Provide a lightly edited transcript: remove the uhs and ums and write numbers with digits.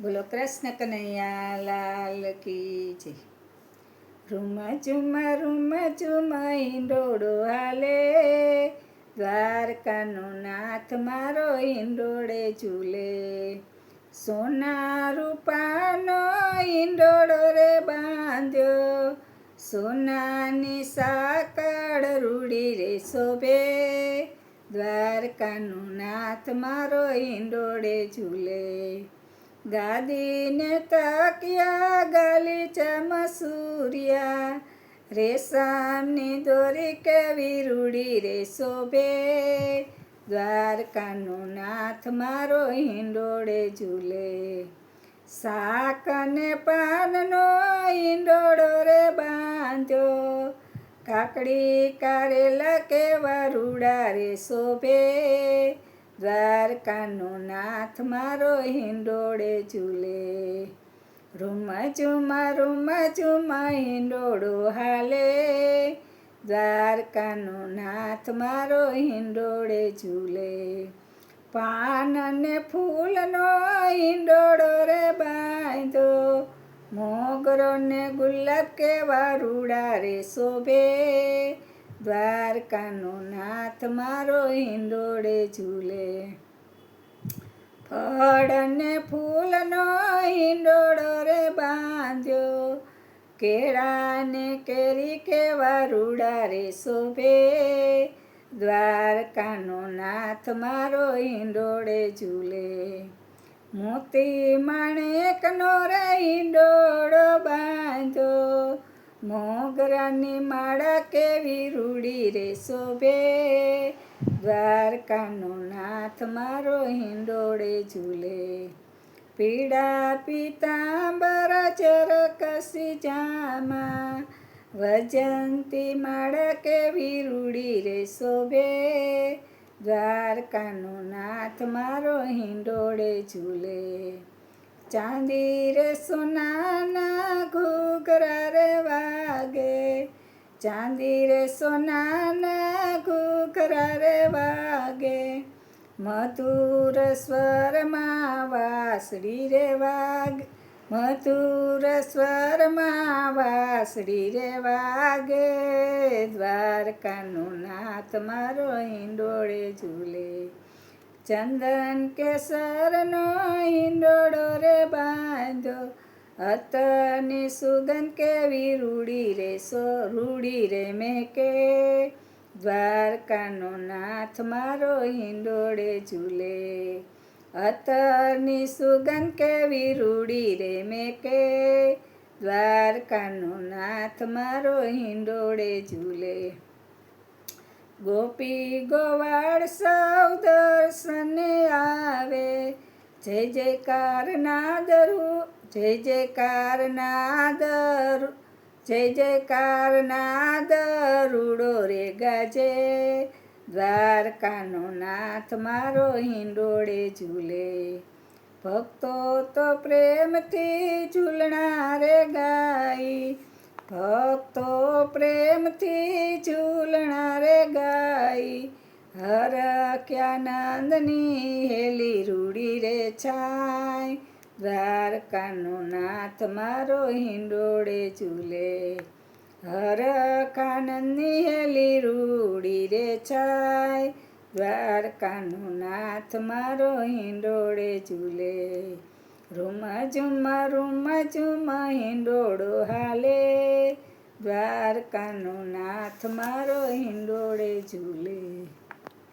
બોલો કૃષ્ણ કનૈયા લાલ કી જય. રૂમ ઝુમ હિંડોળો હાલે, દ્વારકાનો નાથ મારો હિંડોળે ઝૂલે. સોના રૂપાનો હિંડોળો રે બાંધ્યો, સોનાની સાકળ રૂડી રે શોભે. દ્વારકાનો નાથ મારો હિંડોળે ઝૂલે. ગાદીને તકિયા ગાલીચા મસૂરિયા, રેશમની દોરી કેવી રૂડી રે શોભે. દ્વારકાનો નાથ મારો હિંડોળે ઝૂલે. શાક ને પાનનો હિંડોળો રે બાંધ્યો, કાકડી કારેલા કેવા રૂડા રે શોભે. દ્વારકાનો નાથ મારો હિંડોળે ઝૂલે. રૂમ ઝુમ હિંડોળો હાલે, દ્વારકાનો નાથ મારો હિંડોળે ઝૂલે. પાન ને ફૂલનો હિંડોળો રે બાંધ્યો, મોગરો ને ગુલાબ કેવા રૂડા રે શોભે. દ્વારકાનો નાથ મારો હિંડોળે ઝૂલે. ફળ ને ફૂલનો હિંડોળો રે બાંધ્યો, કેળા ને કેરી કેવા રૂડા રે શોભે. દ્વારકાનો નાથ મારો હિંડોળે ઝૂલે. મોતી માણેકનો રે હિંડોળો બાંધ્યો, મોગરાની માળા કેવી રૂડી રે શોભે. દ્વારકાનો નાથ મારો હિંડોળે ઝૂલે. પીળા પીતાંબર ચરકસી જામા, વજંતી માળા કેવી રૂડી રે શોભે. દ્વારકાનો નાથ મારો હિંડોળે ઝૂલે. ચાંદી રે સોનાના ઘૂઘરા રે વાગે, ચાંદી રે સોનાના ઘૂઘરા રે વાગે. મધુર સ્વરમાં વાંસળી રે વાગે, મધુર સ્વરમાં વાંસળી રે વાગે. દ્વારકાનો નાથ મારો હિંડોળે ઝૂલે. ચંદન કેસરનો હિંડોળો રે બાંધ્યો, અત્તરની સુગંધ કેવી રૂડી રે મેકે. દ્વારકાનો નાથ મારો હિંડોળે ઝૂલે. અત્તરની સુગંધ કેવી રૂડી રે મેકે. દ્વારકાનો નાથ મારો હિંડોળે ઝૂલે. ગોપી ગોવાળ સૌ દર્શને આવે, જય જયકાર નાદરું, જય જયકાર નાદરું, જય જયકાર નાદરુડો રે ગાજે. દ્વારકાનો નાથ મારો હિંડોળે ઝૂલે. ભક્તો તો પ્રેમથી ઝૂલણા રે ગાઈ, ભક્તો પ્રેમથી ઝૂલણા રે ગાઈ. હરખ્યાનંદની હેલી રૂડી રે છાય. દ્વારકાનો નાથ મારો હિંડોળે ઝૂલે. હરખાનંદની હેલી રૂડી રે છાય. દ્વારકાનો નાથ મારો હિંડોળે ઝૂલે. રૂમ ઝુમ હિંડોળો હાલે, દ્વારકાનો નાથ મારો હિંડોળે ઝૂલે.